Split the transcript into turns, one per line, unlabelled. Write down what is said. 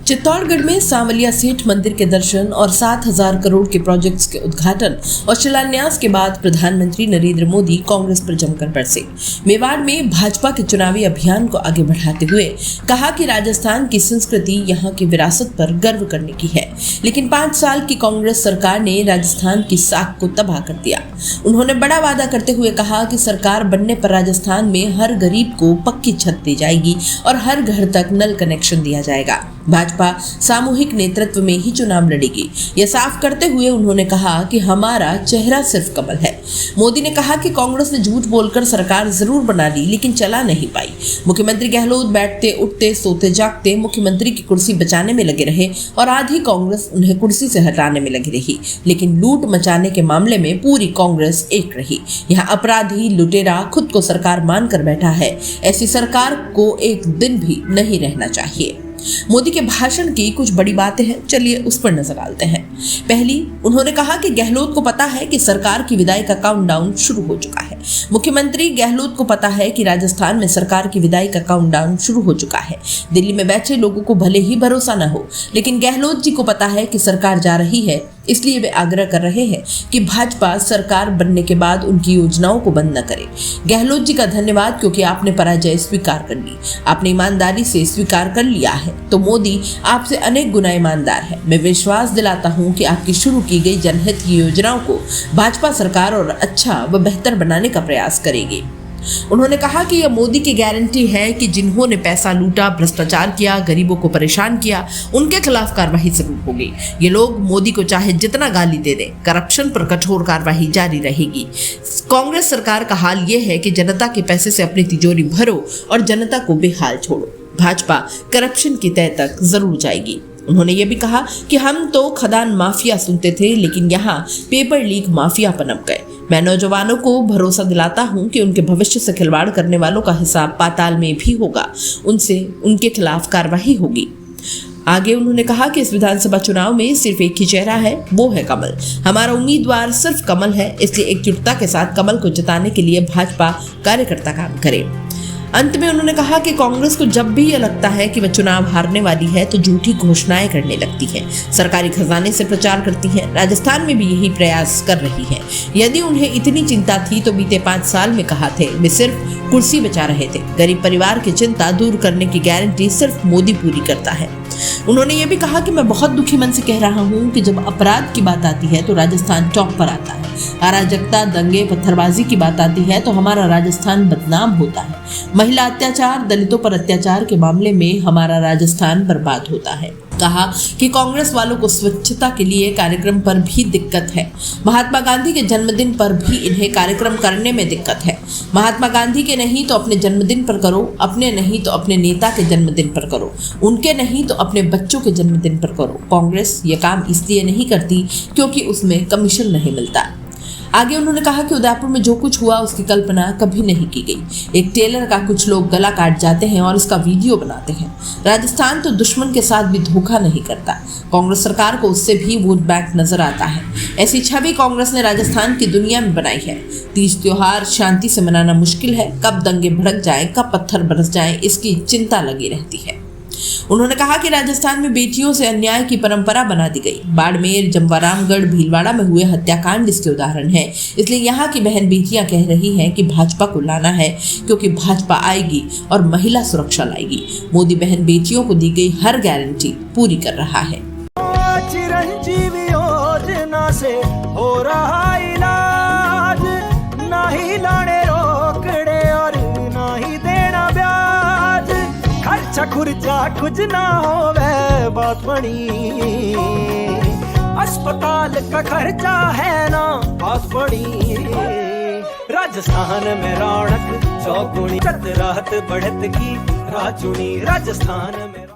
चित्तौड़गढ़ में सांवलिया सेठ मंदिर के दर्शन और 7,000 करोड़ के प्रोजेक्ट्स के उद्घाटन और शिलान्यास के बाद प्रधानमंत्री नरेंद्र मोदी कांग्रेस पर जमकर बरसे। मेवाड़ में भाजपा के चुनावी अभियान को आगे बढ़ाते हुए कहा कि राजस्थान की संस्कृति यहाँ की विरासत पर गर्व करने की है, लेकिन 5 साल की कांग्रेस सरकार ने राजस्थान की साख को तबाह कर दिया। उन्होंने बड़ा वादा करते हुए कहा कि सरकार बनने पर राजस्थान में हर गरीब को पक्की छत दी जाएगी और हर घर तक नल कनेक्शन दिया जाएगा। भाजपा सामूहिक नेतृत्व में ही चुनाव लड़ेगी। यह साफ करते हुए उन्होंने कहा कि हमारा चेहरा सिर्फ कमल है। मोदी ने कहा कि कांग्रेस ने झूठ बोलकर सरकार जरूर बना ली, लेकिन चला नहीं पाई। मुख्यमंत्री गहलोत बैठते उठते सोते जागते मुख्यमंत्री की कुर्सी बचाने में लगे रहे और आधी कांग्रेस उन्हें कुर्सी से हटाने में लगी रही, लेकिन लूट मचाने के मामले में पूरी कांग्रेस एक रही। यहाँ अपराधी लुटेरा खुद को सरकार मानकर बैठा है। ऐसी सरकार को एक दिन भी नहीं रहना चाहिए। मोदी के भाषण की कुछ बड़ी बातें हैं, चलिए उस पर नजर डालते हैं। पहली, उन्होंने कहा कि गहलोत को पता है कि सरकार की विदाई का काउंटडाउन शुरू हो चुका है। मुख्यमंत्री गहलोत को पता है कि राजस्थान में सरकार की विदाई का काउंटडाउन शुरू हो चुका है। दिल्ली में बैठे लोगों को भले ही भरोसा न हो, लेकिन गहलोत जी को पता है कि सरकार जा रही है, इसलिए वे आग्रह कर रहे हैं कि भाजपा सरकार बनने के बाद उनकी योजनाओं को बंद न करे। गहलोत जी का धन्यवाद, क्योंकि आपने पराजय स्वीकार कर ली, आपने ईमानदारी से स्वीकार कर लिया है, तो मोदी आपसे अनेक गुना ईमानदार है। मैं विश्वास दिलाता हूं कि आपकी शुरू की गई जनहित की योजनाओं को भाजपा सरकार और अच्छा व बेहतर बनाने का प्रयास करेगी। उन्होंने कहा कि यह मोदी की गारंटी है कि जिन्होंने पैसा लूटा, भ्रष्टाचार किया, गरीबों को परेशान किया, उनके खिलाफ कार्रवाई जरूर होगी। ये लोग मोदी को चाहे जितना गाली दे दें, करप्शन पर कठोर कार्रवाई जारी रहेगी। कांग्रेस सरकार का हाल ये है कि जनता के पैसे से अपनी तिजोरी भरो और जनता को बेहाल छोड़ो। भाजपा करप्शन की तह तक जरूर जाएगी। उन्होंने ये भी कहा कि हम तो खदान माफिया सुनते थे, लेकिन यहाँ पेपर लीक माफिया पनप गए। मैं नौजवानों को भरोसा दिलाता हूँ कि उनके भविष्य से खिलवाड़ करने वालों का हिसाब पाताल में भी होगा, उनके खिलाफ कार्रवाई होगी। आगे उन्होंने कहा कि इस विधानसभा चुनाव में सिर्फ एक ही चेहरा है, वो है कमल। हमारा उम्मीदवार सिर्फ कमल है, इसलिए एकजुटता के साथ कमल को जिताने के लिए भाजपा कार्यकर्ता काम करे। अंत में उन्होंने कहा कि कांग्रेस को जब भी यह लगता है कि वह चुनाव हारने वाली है तो झूठी घोषणाएं करने लगती है, सरकारी खजाने से प्रचार करती है। राजस्थान में भी यही प्रयास कर रही है। यदि उन्हें इतनी चिंता थी तो बीते 5 साल में कहा थे, वे सिर्फ कुर्सी बचा रहे थे। गरीब परिवार की चिंता दूर करने की गारंटी सिर्फ मोदी पूरी करता है। उन्होंने ये भी कहा कि मैं बहुत दुखी मन से कह रहा हूँ कि जब अपराध की बात आती है तो राजस्थान टॉप पर आता है। अराजकता, दंगे, पत्थरबाजी की बात आती है तो हमारा राजस्थान बदनाम होता है। महिला अत्याचार, दलितों पर अत्याचार के मामले में हमारा राजस्थान बर्बाद होता है। कहा कि कांग्रेस वालों को स्वच्छता के लिए कार्यक्रम पर भी दिक्कत है। महात्मा गांधी के जन्मदिन पर भी इन्हें कार्यक्रम करने में दिक्कत है। महात्मा गांधी के नहीं तो अपने जन्मदिन पर करो, अपने नहीं तो अपने नेता के जन्मदिन पर करो, उनके नहीं तो अपने बच्चों के जन्मदिन पर करो। कांग्रेस ये काम इसलिए नहीं करती क्योंकि उसमें कमीशन नहीं मिलता। आगे उन्होंने कहा कि उदयपुर में जो कुछ हुआ उसकी कल्पना कभी नहीं की गई। एक टेलर का कुछ लोग गला काट जाते हैं और इसका वीडियो बनाते हैं। राजस्थान तो दुश्मन के साथ भी धोखा नहीं करता। कांग्रेस सरकार को उससे भी वोट बैंक नजर आता है। ऐसी छवि कांग्रेस ने राजस्थान की दुनिया में बनाई है। तीज त्योहार शांति से मनाना मुश्किल है, कब दंगे भड़क जाए, कब पत्थर बरस जाए, इसकी चिंता लगी रहती है। उन्होंने कहा कि राजस्थान में बेटियों से अन्याय की परंपरा बना दी गई। बाड़मेर, जमवारामगढ़, भीलवाड़ा में हुए हत्याकांड इसके उदाहरण है। इसलिए यहाँ की बहन बेटियां कह रही हैं कि भाजपा को लाना है, क्योंकि भाजपा आएगी और महिला सुरक्षा लाएगी। मोदी बहन बेटियों को दी गई हर गारंटी पूरी कर रहा है।
चिरंजीवी योजना से हो रहा इलाज, नहीं लाने रोकड़े और नहीं देना ब्याज। खर्चा खुर्चा कुछ ना हो वह बात बड़ी, अस्पताल का खर्चा है ना बात बड़ी। राजस्थान में रौनक चौगुनी, रात बढ़त की राजूनी। राजस्थान में